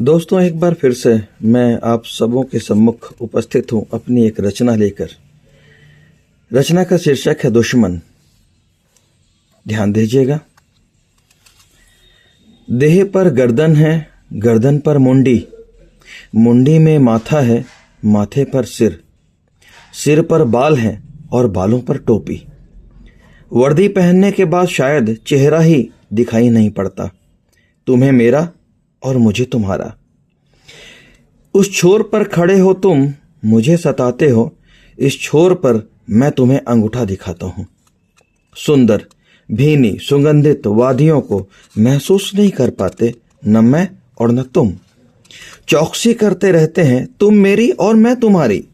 दोस्तों, एक बार फिर से मैं आप सबों के सम्मुख उपस्थित हूं अपनी एक रचना लेकर। रचना का शीर्षक है दुश्मन। ध्यान दीजिएगा। देह पर गर्दन है, गर्दन पर मुंडी, मुंडी में माथा है, माथे पर सिर, सिर पर बाल हैं और बालों पर टोपी। वर्दी पहनने के बाद शायद चेहरा ही दिखाई नहीं पड़ता, तुम्हें मेरा और मुझे तुम्हारा। उस छोर पर खड़े हो तुम, मुझे सताते हो, इस छोर पर मैं तुम्हें अंगूठा दिखाता हूं। सुंदर भीनी सुगंधित वादियों को महसूस नहीं कर पाते, न मैं और न तुम। चौकसी करते रहते हैं, तुम मेरी और मैं तुम्हारी।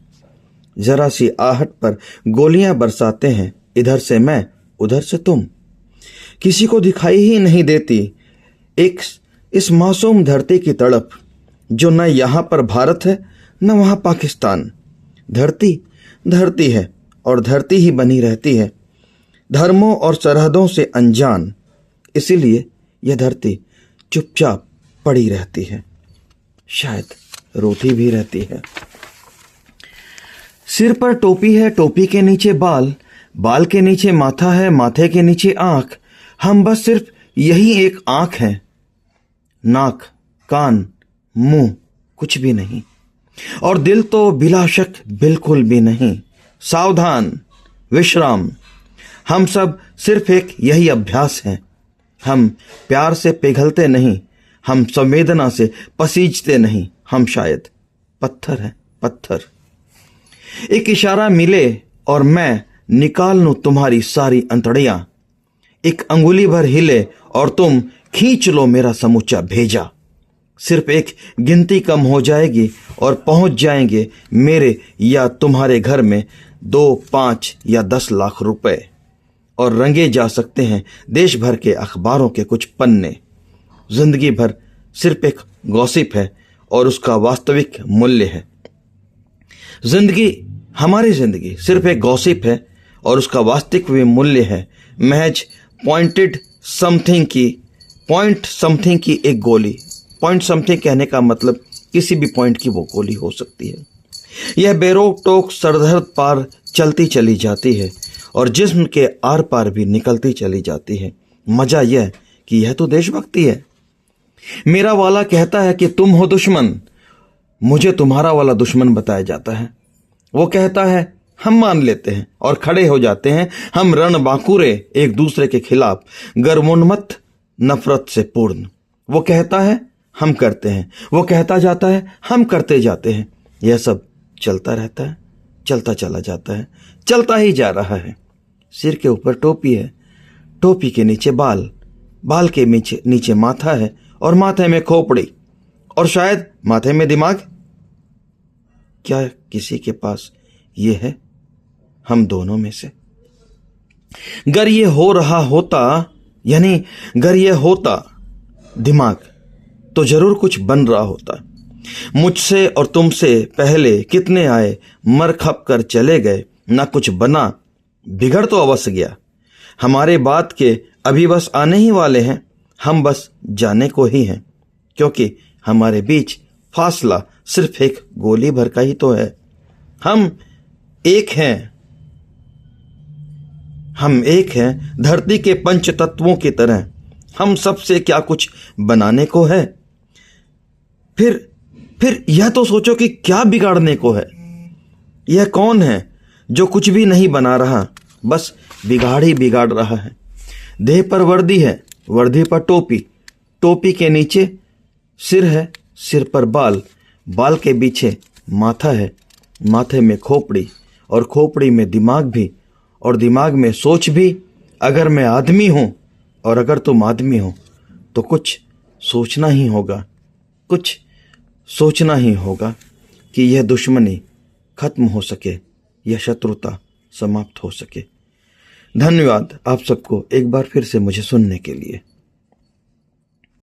जरा सी आहट पर गोलियां बरसाते हैं, इधर से मैं उधर से तुम। किसी को दिखाई ही नहीं देती एक इस मासूम धरती की तड़प, जो न यहां पर भारत है न वहां पाकिस्तान। धरती धरती है और धरती ही बनी रहती है, धर्मों और सरहदों से अनजान। इसीलिए यह धरती चुपचाप पड़ी रहती है, शायद रोती भी रहती है। सिर पर टोपी है, टोपी के नीचे बाल, बाल के नीचे माथा है, माथे के नीचे आंख। हम बस सिर्फ यही एक आंख है, नाक कान मुंह कुछ भी नहीं। और दिल तो बिला शक बिल्कुल भी नहीं। सावधान, विश्राम। हम सब सिर्फ एक यही अभ्यास है। हम प्यार से पिघलते नहीं, हम संवेदना से पसीजते नहीं। हम शायद पत्थर हैं, पत्थर। एक इशारा मिले और मैं निकाल लूं तुम्हारी सारी अंतड़ियां। एक अंगुली भर हिले और तुम खींच लो मेरा समूचा भेजा। सिर्फ एक गिनती कम हो जाएगी और पहुंच जाएंगे मेरे या तुम्हारे घर में 2, 5 या 10 लाख रुपए, और रंगे जा सकते हैं देश भर के अखबारों के कुछ पन्ने। जिंदगी भर सिर्फ एक गॉसिप है और उसका वास्तविक मूल्य है। हमारी जिंदगी सिर्फ एक गॉसिप है और उसका वास्तविक मूल्य है महज पॉइंट समथिंग की एक गोली। पॉइंट समथिंग कहने का मतलब किसी भी पॉइंट की वो गोली हो सकती है। यह बेरोक टोक सरहद पार चलती चली जाती है और जिस्म के आर पार भी निकलती चली जाती है। मजा यह कि यह तो देशभक्ति है। मेरा वाला कहता है कि तुम हो दुश्मन, मुझे तुम्हारा वाला दुश्मन बताया जाता है। वो कहता है, हम मान लेते हैं और खड़े हो जाते हैं, हम रणबांकुरे एक दूसरे के खिलाफ, गर्वोन्मत्त नफरत से पूर्ण। वो कहता है, हम करते हैं। वो कहता जाता है, हम करते जाते हैं। यह सब चलता रहता है, चलता चला जाता है, चलता ही जा रहा है। सिर के ऊपर टोपी है, टोपी के नीचे बाल, बाल के नीचे माथा है और माथे में खोपड़ी, और शायद माथे में दिमाग। क्या किसी के पास ये है? हम दोनों में से। अगर ये हो रहा होता, यानी अगर ये होता दिमाग, तो जरूर कुछ बन रहा होता। मुझसे और तुमसे पहले कितने आए, मर खप कर चले गए, ना कुछ बना, बिगड़ तो अवश्य गया। हमारे बाद के अभी बस आने ही वाले हैं, हम बस जाने को ही हैं, क्योंकि हमारे बीच फासला सिर्फ एक गोली भर का ही तो है। हम एक हैं धरती के पंच तत्वों की तरह। हम सबसे क्या कुछ बनाने को है? फिर यह तो सोचो कि क्या बिगाड़ने को है। यह कौन है जो कुछ भी नहीं बना रहा, बस बिगाड़ ही बिगाड़ रहा है। देह पर वर्दी है, वर्दी पर टोपी, टोपी के नीचे सिर है, सिर पर बाल, बाल के पीछे माथा है, माथे में खोपड़ी, और खोपड़ी में दिमाग भी, और दिमाग में सोच भी। अगर मैं आदमी हूं और अगर तुम आदमी हो, तो कुछ सोचना ही होगा, कुछ सोचना ही होगा कि यह दुश्मनी खत्म हो सके, यह शत्रुता समाप्त हो सके। धन्यवाद आप सबको एक बार फिर से मुझे सुनने के लिए।